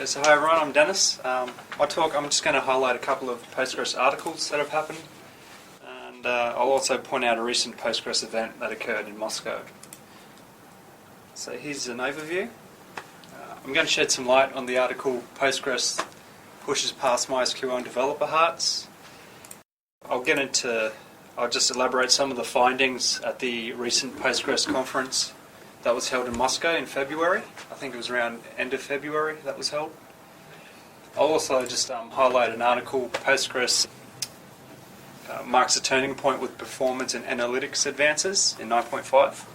So hi everyone, I'm Dennis. My talk, I'm just going to highlight a couple of Postgres articles that have happened, and I'll also point out a recent Postgres event that occurred in Moscow. So here's an overview. I'm going to shed some light on the article Postgres pushes past MySQL and developer hearts. I'll just elaborate some of the findings at the recent Postgres conference that was held in Moscow in February. I think it was around end of February that was held. I'll also just highlight an article, Postgres marks a turning point with performance and analytics advances in 9.5.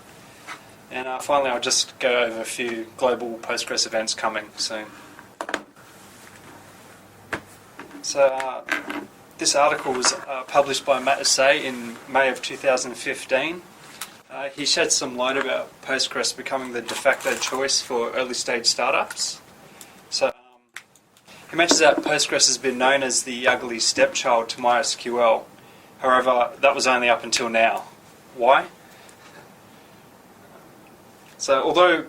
And finally I'll just go over a few global Postgres events coming soon. So this article was published by Matt Assay in May of 2015. He shed some light about Postgres becoming the de facto choice for early stage startups. So he mentions that Postgres has been known as the ugly stepchild to MySQL. However, that was only up until now. Why? So although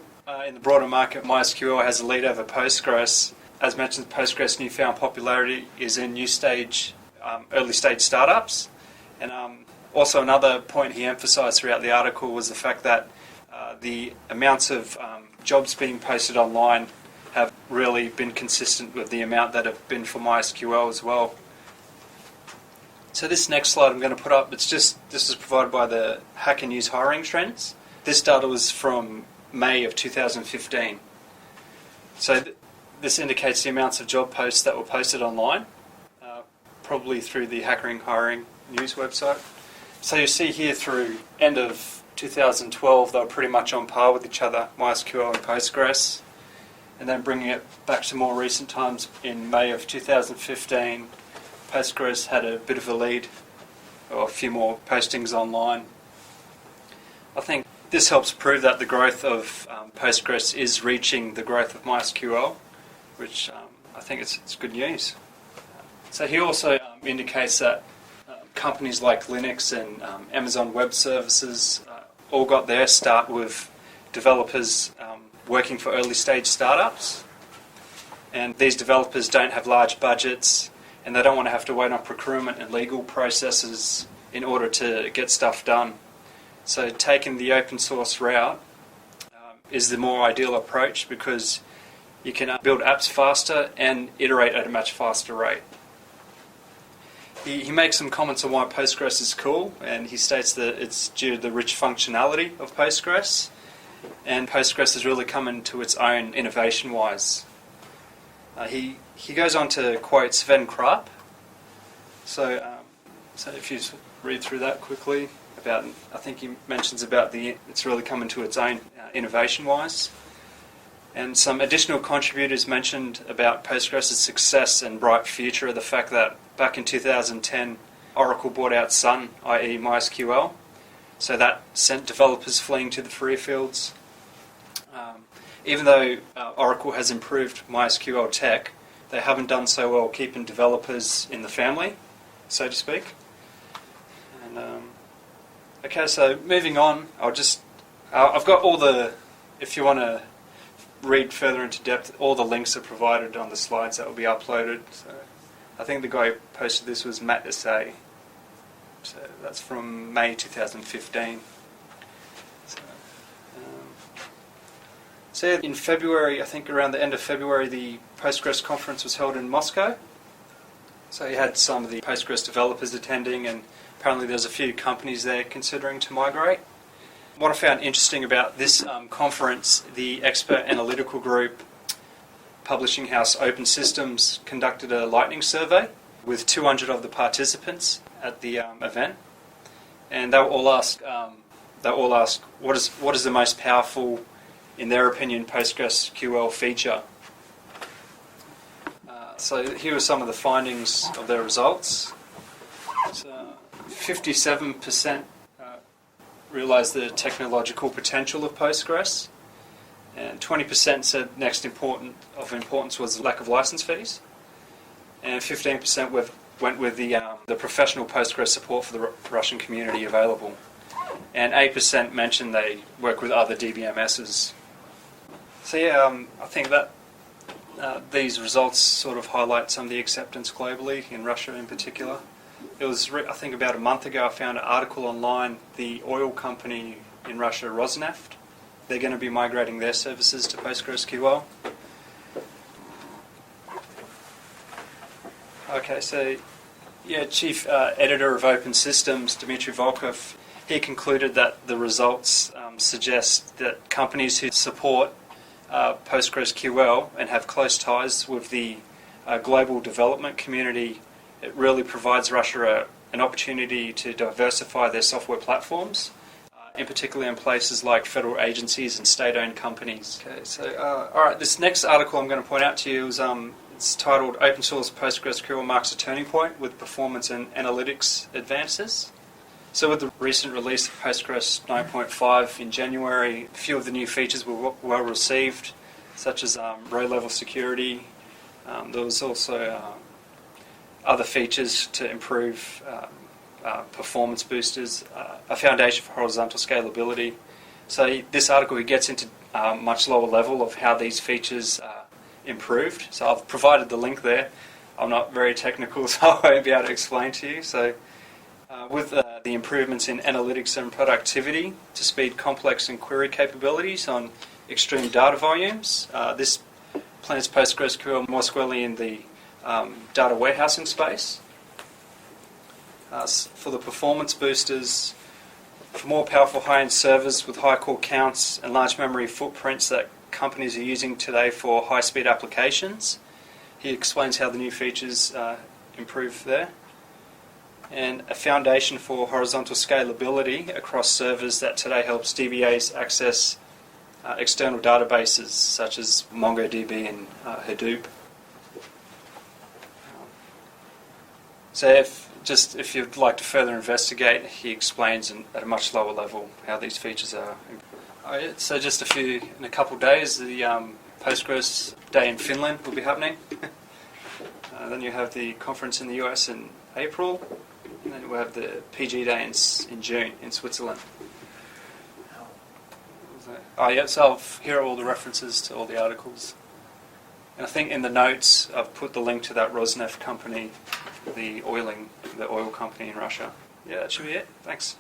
in the broader market MySQL has a lead over Postgres, as mentioned, Postgres' newfound popularity is in early stage startups. And also another point he emphasised throughout the article was the fact that the amounts of jobs being posted online have really been consistent with the amount that have been for MySQL as well. So this next slide I'm going to put up, this is provided by the Hacker News hiring trends. This data was from May of 2015. So this indicates the amounts of job posts that were posted online, probably through the Hackering Hiring News website. So you see here through end of 2012 they were pretty much on par with each other, MySQL and Postgres. And then bringing it back to more recent times, in May of 2015, Postgres had a bit of a lead, or a few more postings online. I think this helps prove that the growth of Postgres is reaching the growth of MySQL, which I think it's good news. So he also indicates that companies like Linux and Amazon Web Services all got their start with developers working for early stage startups. And these developers don't have large budgets and they don't want to have to wait on procurement and legal processes in order to get stuff done. So taking the open source route is the more ideal approach because you can build apps faster and iterate at a much faster rate. He makes some comments on why Postgres is cool, and he states that it's due to the rich functionality of Postgres, and Postgres has really come into its own innovation-wise. He goes on to quote Sven Krapp. So if you read through that quickly, I think he mentions about it's really come into its own innovation-wise. And some additional contributors mentioned about Postgres' success and bright future are the fact that back in 2010, Oracle bought out Sun, i.e. MySQL, so that sent developers fleeing to the free fields. Even though Oracle has improved MySQL tech, they haven't done so well keeping developers in the family, so to speak. And okay, so moving on, I've got all the, if you want to read further into depth, all the links are provided on the slides that will be uploaded. So I think the guy who posted this was Matt Assay. So that's from May 2015. So in February, I think around the end of February, the Postgres conference was held in Moscow. So you had some of the Postgres developers attending, and apparently there's a few companies there considering to migrate. What I found interesting about this conference, the expert analytical group publishing house Open Systems conducted a lightning survey with 200 of the participants at the event, and they were all asked what is the most powerful, in their opinion, PostgreSQL feature. So here are some of the findings of their results. So 57% realised the technological potential of Postgres, and 20% said next importance was the lack of license fees, and 15% went with the professional Postgres support for the Russian community available, and 8% mentioned they work with other DBMSs. So yeah, I think that these results sort of highlight some of the acceptance globally, in Russia in particular. It was, I think about a month ago, I found an article online, the oil company in Russia, Rosneft, they're going to be migrating their services to PostgreSQL. Okay, so Chief Editor of Open Systems, Dimitri Volkov, he concluded that the results suggest that companies who support PostgreSQL and have close ties with the global development community, it really provides Russia an opportunity to diversify their software platforms, in particular in places like federal agencies and state-owned companies. Okay, so all right, this next article I'm going to point out to you is it's titled "Open Source PostgreSQL Marks a Turning Point with Performance and Analytics Advances." So with the recent release of Postgres 9.5 in January, a few of the new features were well received, such as row-level security. There was also other features to improve performance boosters, a foundation for horizontal scalability. So this article gets into much lower level of how these features improved. So I've provided the link there. I'm not very technical, so I won't be able to explain to you. So with the improvements in analytics and productivity to speed complex and query capabilities on extreme data volumes, this plants PostgreSQL more squarely in the data warehousing space. For the performance boosters, for more powerful high-end servers with high core counts and large memory footprints that companies are using today for high-speed applications. He explains how the new features improve there. And a foundation for horizontal scalability across servers that today helps DBAs access external databases such as MongoDB and Hadoop. So if you'd like to further investigate, he explains at a much lower level how these features are. So just in a couple of days, the Postgres Day in Finland will be happening. Then you have the conference in the US in April, and then we'll have the PG Day in June in Switzerland. So here are all the references to all the articles. And I think in the notes I've put the link to that Rosneft company, the oil company in Russia. Yeah, that should be it. Thanks.